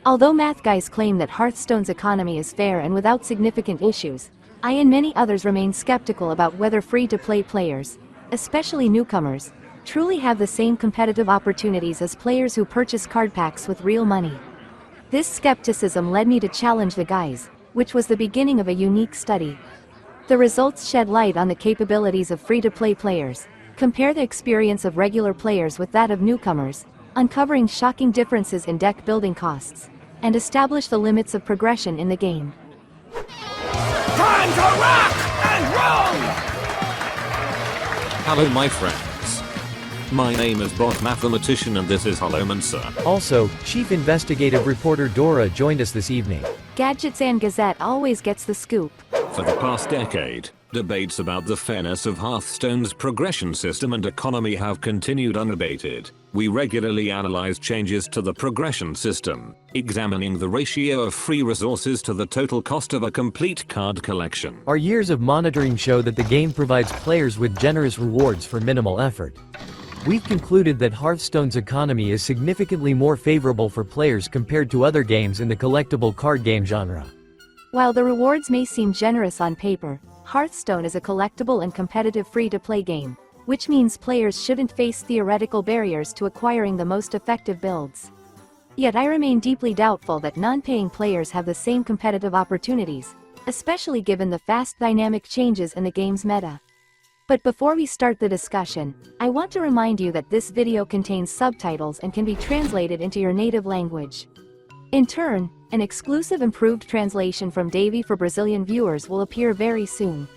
Although math guys claim that Hearthstone's economy is fair and without significant issues, I and many others remain skeptical about whether free-to-play players, especially newcomers, truly have the same competitive opportunities as players who purchase card packs with real money. This skepticism led me to challenge the guys, which was the beginning of a unique study. The results shed light on the capabilities of free-to-play players, compare the experience of regular players with that of newcomers, uncovering shocking differences in deck building costs, and establish the limits of progression in the game. Time to rock and roll! Hello my friends. My name is Bot Mathematician and this is Holomancer. Also, Chief Investigative Reporter Dora joined us this evening. Gadgets and Gazette always gets the scoop. For the past decade, debates about the fairness of Hearthstone's progression system and economy have continued unabated. We regularly analyze changes to the progression system, examining the ratio of free resources to the total cost of a complete card collection. Our years of monitoring show that the game provides players with generous rewards for minimal effort. We've concluded that Hearthstone's economy is significantly more favorable for players compared to other games in the collectible card game genre. While the rewards may seem generous on paper, Hearthstone is a collectible and competitive free-to-play game, which means players shouldn't face theoretical barriers to acquiring the most effective builds. Yet I remain deeply doubtful that non-paying players have the same competitive opportunities, especially given the fast dynamic changes in the game's meta. But before we start the discussion, I want to remind you that this video contains subtitles and can be translated into your native language. In turn, an exclusive improved translation from Davey for Brazilian viewers will appear very soon.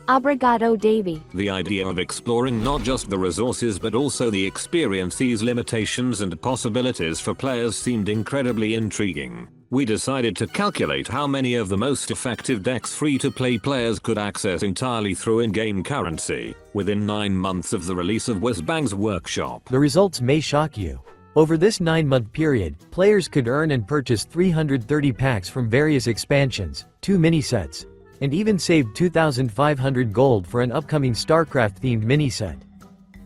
Obrigado, Davey. The idea of exploring not just the resources but also the experience's limitations and possibilities for players seemed incredibly intriguing. We decided to calculate how many of the most effective decks free-to-play players could access entirely through in-game currency, within 9 months of the release of Whizbang's workshop. The results may shock you. Over this 9-month period, players could earn and purchase 330 packs from various expansions, 2 mini-sets, and even save 2,500 gold for an upcoming StarCraft-themed mini-set.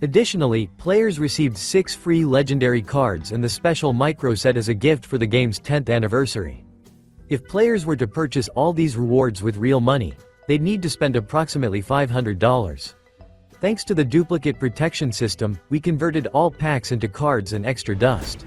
Additionally, players received 6 free legendary cards and the special micro set as a gift for the game's 10th anniversary. If players were to purchase all these rewards with real money, they'd need to spend approximately $500. Thanks to the duplicate protection system, we converted all packs into cards and extra dust.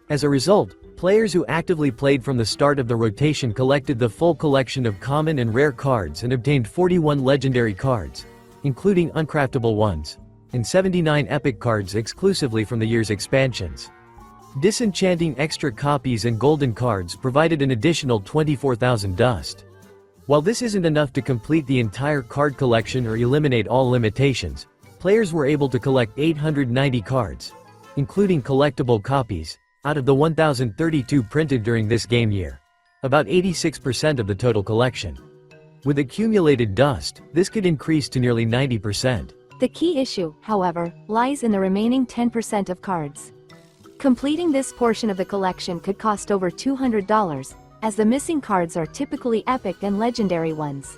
As a result, players who actively played from the start of the rotation collected the full collection of common and rare cards and obtained 41 legendary cards, including uncraftable ones, and 79 epic cards exclusively from the year's expansions. Disenchanting extra copies and golden cards provided an additional 24,000 dust. While this isn't enough to complete the entire card collection or eliminate all limitations, players were able to collect 890 cards, including collectible copies, out of the 1,032 printed during this game year, about 86% of the total collection. With accumulated dust, this could increase to nearly 90%. The key issue, however, lies in the remaining 10% of cards. Completing this portion of the collection could cost over $200, as the missing cards are typically epic and legendary ones.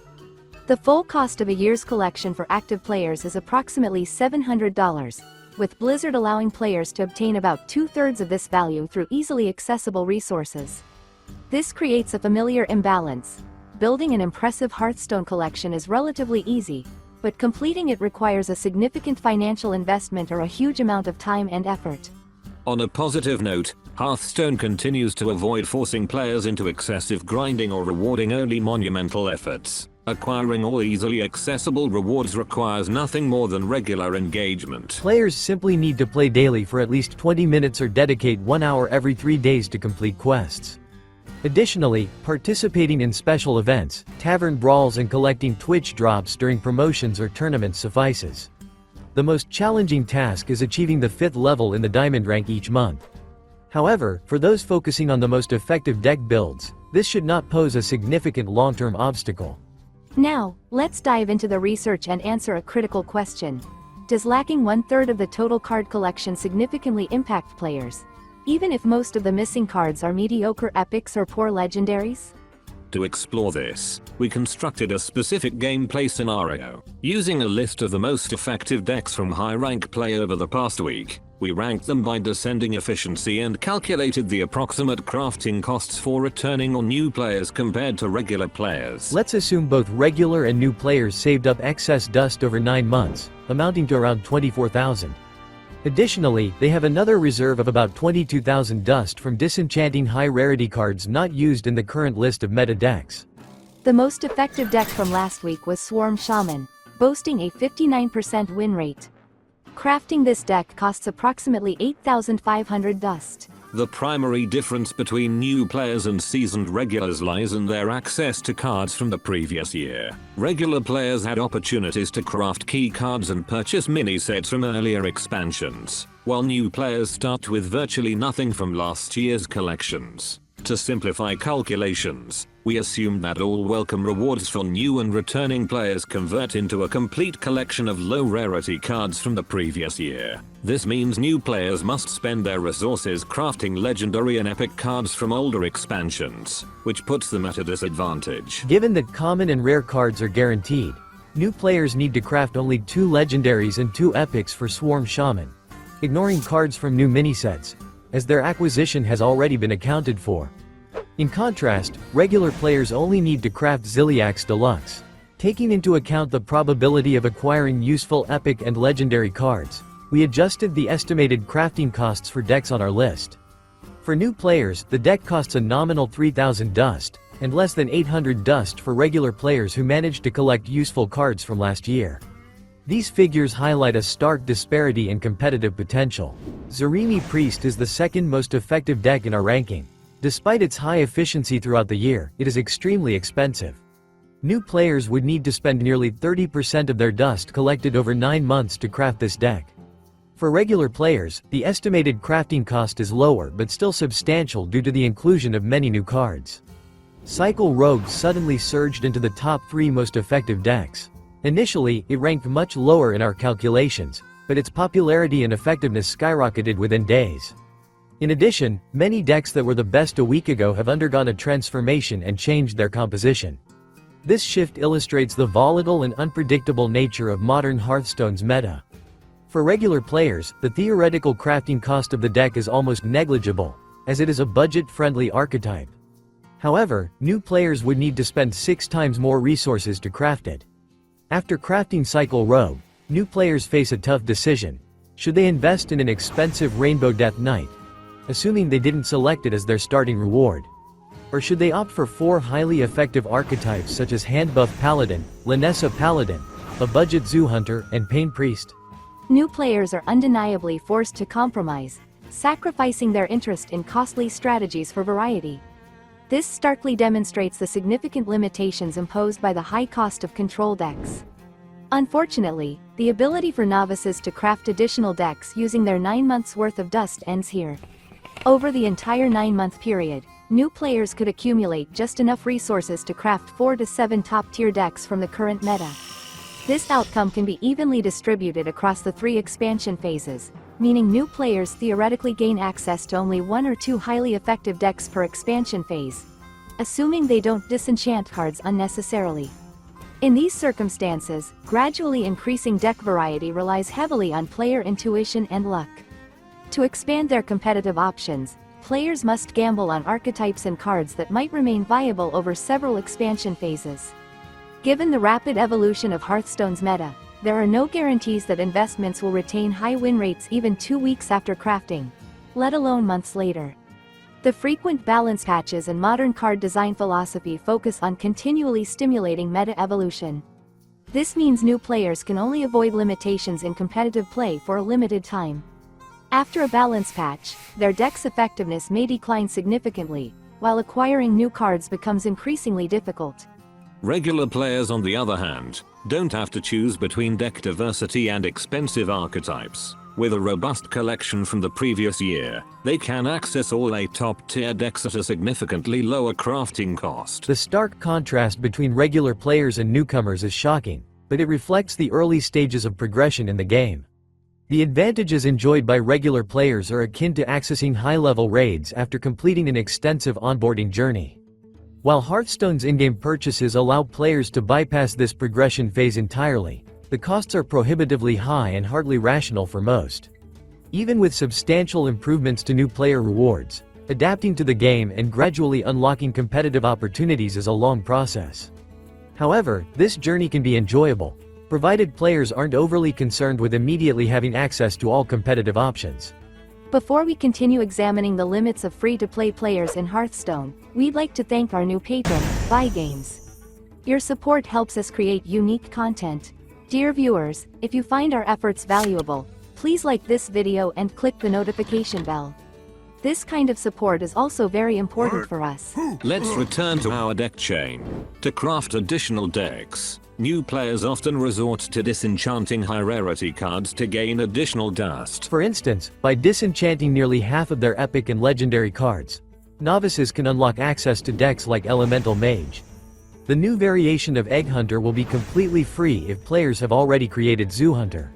The full cost of a year's collection for active players is approximately $700, with Blizzard allowing players to obtain about 2/3 of this value through easily accessible resources. This creates a familiar imbalance. Building an impressive Hearthstone collection is relatively easy, but completing it requires a significant financial investment or a huge amount of time and effort. On a positive note, Hearthstone continues to avoid forcing players into excessive grinding or rewarding only monumental efforts. Acquiring all easily accessible rewards requires nothing more than regular engagement. Players simply need to play daily for at least 20 minutes or dedicate 1 hour every 3 days to complete quests. Additionally, participating in special events, tavern brawls and collecting Twitch drops during promotions or tournaments suffices. The most challenging task is achieving the 5th level in the diamond rank each month. However, for those focusing on the most effective deck builds, this should not pose a significant long-term obstacle. Now, let's dive into the research and answer a critical question. Does lacking 1/3 of the total card collection significantly impact players, even if most of the missing cards are mediocre epics or poor legendaries? To explore this, we constructed a specific gameplay scenario. Using a list of the most effective decks from high-rank play over the past week, We ranked them by descending efficiency and calculated the approximate crafting costs for returning or new players compared to regular players. Let's assume both regular and new players saved up excess dust over 9 months, amounting to around 24,000. Additionally, they have another reserve of about 22,000 dust from disenchanting high-rarity cards not used in the current list of meta decks. The most effective deck from last week was Swarm Shaman, boasting a 59% win rate. Crafting this deck costs approximately 8,500 dust. The primary difference between new players and seasoned regulars lies in their access to cards from the previous year. Regular players had opportunities to craft key cards and purchase mini-sets from earlier expansions, while new players start with virtually nothing from last year's collections. To simplify calculations, we assume that all welcome rewards for new and returning players convert into a complete collection of low-rarity cards from the previous year. This means new players must spend their resources crafting legendary and epic cards from older expansions, which puts them at a disadvantage. Given that common and rare cards are guaranteed, new players need to craft only 2 legendaries and 2 epics for Swarm Shaman, ignoring cards from new minisets, as their acquisition has already been accounted for. In contrast, regular players only need to craft Ziliax Deluxe. Taking into account the probability of acquiring useful epic and legendary cards, we adjusted the estimated crafting costs for decks on our list. For new players, the deck costs a nominal 3,000 dust, and less than 800 dust for regular players who managed to collect useful cards from last year. These figures highlight a stark disparity in competitive potential. Zarimi Priest is the second most effective deck in our ranking. Despite its high efficiency throughout the year, it is extremely expensive. New players would need to spend nearly 30% of their dust collected over 9 months to craft this deck. For regular players, the estimated crafting cost is lower but still substantial due to the inclusion of many new cards. Cycle Rogue suddenly surged into the top 3 most effective decks. Initially, it ranked much lower in our calculations, but its popularity and effectiveness skyrocketed within days. In addition, many decks that were the best a week ago have undergone a transformation and changed their composition. This shift illustrates the volatile and unpredictable nature of modern Hearthstone's meta. For regular players, the theoretical crafting cost of the deck is almost negligible, as it is a budget-friendly archetype. However, new players would need to spend 6 times more resources to craft it. After crafting Cycle Rogue, new players face a tough decision. Should they invest in an expensive Rainbow Death Knight, assuming they didn't select it as their starting reward? Or should they opt for 4 highly effective archetypes such as Handbuff Paladin, Lanessa Paladin, a budget Zoo Hunter, and Pain Priest? New players are undeniably forced to compromise, sacrificing their interest in costly strategies for variety. This starkly demonstrates the significant limitations imposed by the high cost of control decks. Unfortunately, the ability for novices to craft additional decks using their 9 months' worth of dust ends here. Over the entire 9-month period, new players could accumulate just enough resources to craft 4 to 7 top-tier decks from the current meta. This outcome can be evenly distributed across the 3 expansion phases, meaning new players theoretically gain access to only 1 or 2 highly effective decks per expansion phase, assuming they don't disenchant cards unnecessarily. In these circumstances, gradually increasing deck variety relies heavily on player intuition and luck. To expand their competitive options, players must gamble on archetypes and cards that might remain viable over several expansion phases. Given the rapid evolution of Hearthstone's meta, there are no guarantees that investments will retain high win rates even 2 weeks after crafting, let alone months later. The frequent balance patches and modern card design philosophy focus on continually stimulating meta evolution. This means new players can only avoid limitations in competitive play for a limited time. After a balance patch, their deck's effectiveness may decline significantly, while acquiring new cards becomes increasingly difficult. Regular players, on the other hand, don't have to choose between deck diversity and expensive archetypes. With a robust collection from the previous year, they can access all 8 top-tier decks at a significantly lower crafting cost. The stark contrast between regular players and newcomers is shocking, but it reflects the early stages of progression in the game. The advantages enjoyed by regular players are akin to accessing high-level raids after completing an extensive onboarding journey. While Hearthstone's in-game purchases allow players to bypass this progression phase entirely, the costs are prohibitively high and hardly rational for most. Even with substantial improvements to new player rewards, adapting to the game and gradually unlocking competitive opportunities is a long process. However, this journey can be enjoyable, provided players aren't overly concerned with immediately having access to all competitive options. Before we continue examining the limits of free-to-play players in Hearthstone, we'd like to thank our new patron, Buy Games. Your support helps us create unique content. Dear viewers, if you find our efforts valuable, please like this video and click the notification bell. This kind of support is also very important for us. Let's return to our deck chain. To craft additional decks, new players often resort to disenchanting high rarity cards to gain additional dust. For instance, by disenchanting nearly half of their epic and legendary cards, novices can unlock access to decks like Elemental Mage. The new variation of Egg Hunter will be completely free if players have already created Zoo Hunter.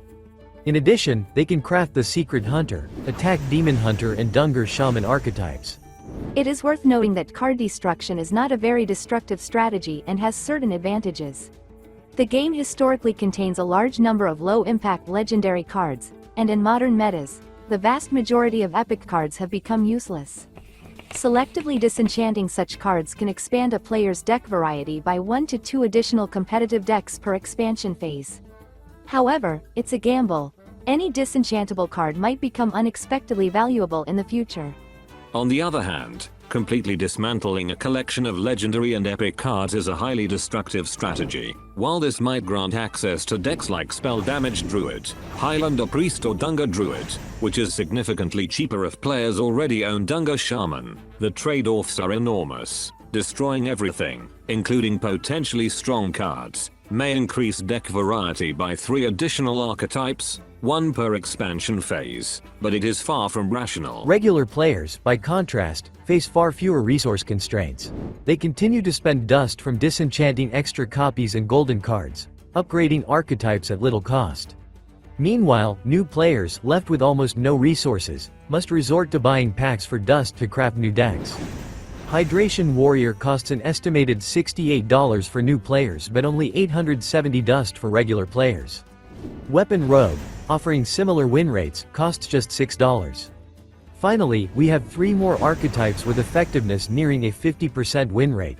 In addition, they can craft the Secret Hunter, Attack Demon Hunter and Dunger Shaman archetypes. It is worth noting that card destruction is not a very destructive strategy and has certain advantages. The game historically contains a large number of low-impact legendary cards, and in modern metas, the vast majority of epic cards have become useless. Selectively disenchanting such cards can expand a player's deck variety by 1 to 2 additional competitive decks per expansion phase. However, it's a gamble. Any disenchantable card might become unexpectedly valuable in the future. On the other hand, completely dismantling a collection of legendary and epic cards is a highly destructive strategy. While this might grant access to decks like Spell Damage Druid, Highlander Priest or Dunger Druid, which is significantly cheaper if players already own Dunger Shaman, the trade-offs are enormous. Destroying everything, including potentially strong cards, may increase deck variety by 3 additional archetypes, 1 per expansion phase, but it is far from rational. Regular players, by contrast, face far fewer resource constraints. They continue to spend dust from disenchanting extra copies and golden cards, upgrading archetypes at little cost. Meanwhile, new players, left with almost no resources, must resort to buying packs for dust to craft new decks. Hydration Warrior costs an estimated $68 for new players but only 870 dust for regular players. Weapon Rogue, offering similar win rates, costs just $6. Finally, we have 3 more archetypes with effectiveness nearing a 50% win rate.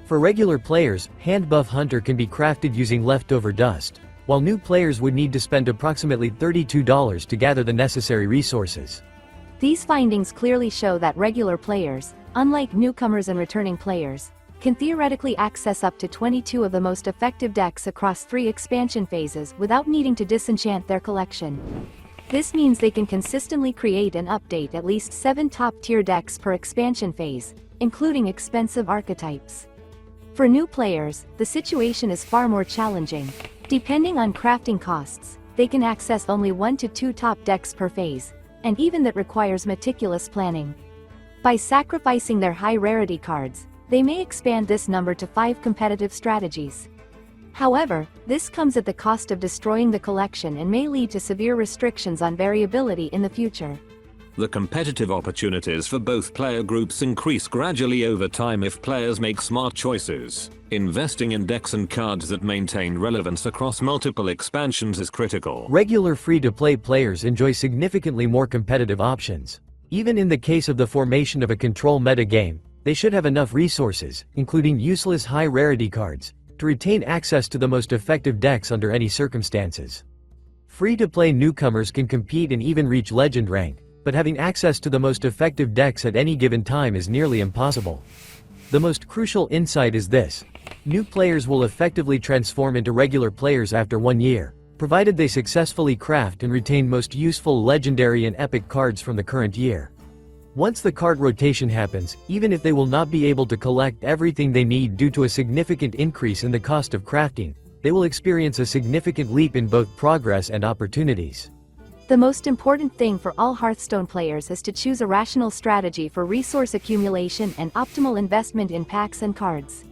For regular players, Hand Buff Hunter can be crafted using leftover dust, while new players would need to spend approximately $32 to gather the necessary resources. These findings clearly show that regular players, unlike newcomers and returning players, can theoretically access up to 22 of the most effective decks across 3 expansion phases without needing to disenchant their collection. This means they can consistently create and update at least 7 top-tier decks per expansion phase, including expensive archetypes. For new players, the situation is far more challenging. Depending on crafting costs, they can access only 1 to 2 top decks per phase, and even that requires meticulous planning. By sacrificing their high-rarity cards, they may expand this number to 5 competitive strategies. However, this comes at the cost of destroying the collection and may lead to severe restrictions on variability in the future. The competitive opportunities for both player groups increase gradually over time if players make smart choices. Investing in decks and cards that maintain relevance across multiple expansions is critical. Regular free-to-play players enjoy significantly more competitive options. Even in the case of the formation of a control meta game, they should have enough resources, including useless high-rarity cards, to retain access to the most effective decks under any circumstances. Free-to-play newcomers can compete and even reach legend rank, but having access to the most effective decks at any given time is nearly impossible. The most crucial insight is this: new players will effectively transform into regular players after 1 year, provided they successfully craft and retain most useful legendary and epic cards from the current year. Once the card rotation happens, even if they will not be able to collect everything they need due to a significant increase in the cost of crafting, they will experience a significant leap in both progress and opportunities. The most important thing for all Hearthstone players is to choose a rational strategy for resource accumulation and optimal investment in packs and cards.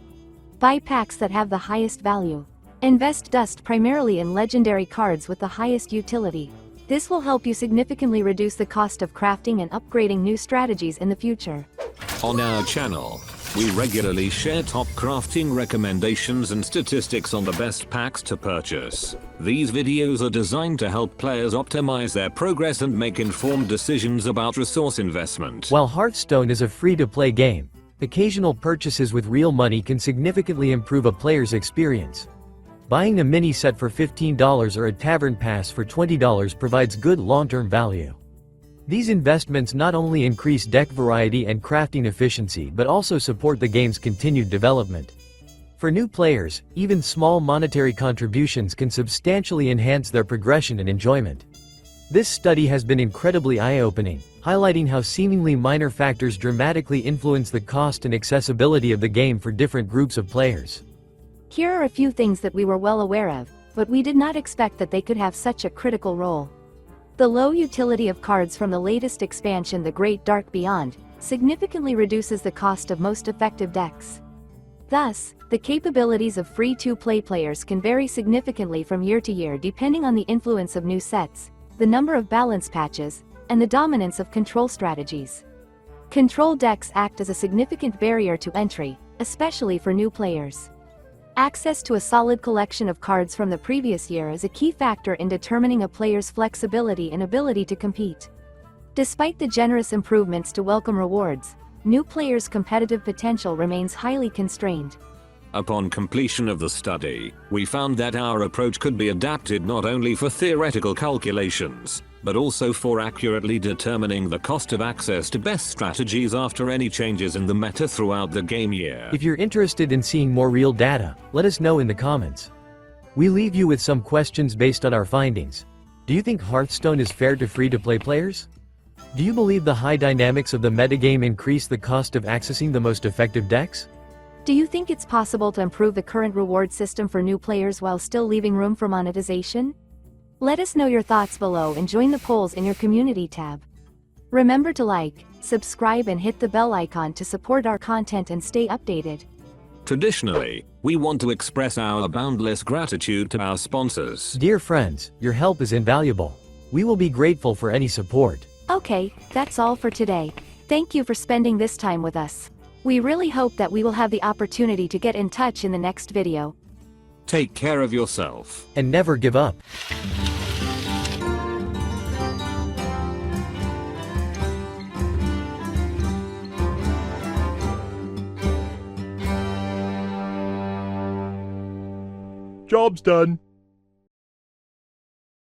Buy packs that have the highest value. Invest dust primarily in legendary cards with the highest utility. This will help you significantly reduce the cost of crafting and upgrading new strategies in the future. On our channel, We regularly share top crafting recommendations and statistics on the best packs to purchase. These videos are designed to help players optimize their progress and make informed decisions about resource investment. While Hearthstone is a free-to-play game, occasional purchases with real money can significantly improve a player's experience. Buying a mini set for $15 or a tavern pass for $20 provides good long-term value. These investments not only increase deck variety and crafting efficiency but also support the game's continued development. For new players, even small monetary contributions can substantially enhance their progression and enjoyment. This study has been incredibly eye-opening, highlighting how seemingly minor factors dramatically influence the cost and accessibility of the game for different groups of players. Here are a few things that we were well aware of, but we did not expect that they could have such a critical role. The low utility of cards from the latest expansion, The Great Dark Beyond, significantly reduces the cost of most effective decks. Thus, the capabilities of free-to-play players can vary significantly from year to year depending on the influence of new sets, the number of balance patches, and the dominance of control strategies. Control decks act as a significant barrier to entry, especially for new players. Access to a solid collection of cards from the previous year is a key factor in determining a player's flexibility and ability to compete. Despite the generous improvements to welcome rewards, new players' competitive potential remains highly constrained. Upon completion of the study, we found that our approach could be adapted not only for theoretical calculations, but also for accurately determining the cost of access to best strategies after any changes in the meta throughout the game year. If you're interested in seeing more real data, let us know in the comments. We leave you with some questions based on our findings. Do you think Hearthstone is fair to free-to-play players? Do you believe the high dynamics of the metagame increase the cost of accessing the most effective decks? Do you think it's possible to improve the current reward system for new players while still leaving room for monetization? Let us know your thoughts below and join the polls in your community tab. Remember to like, subscribe and hit the bell icon to support our content and stay updated. Traditionally, we want to express our boundless gratitude to our sponsors. Dear friends, your help is invaluable. We will be grateful for any support. Okay, that's all for today. Thank you for spending this time with us. We really hope that we will have the opportunity to get in touch in the next video. Take care of yourself. And never give up. Job's done.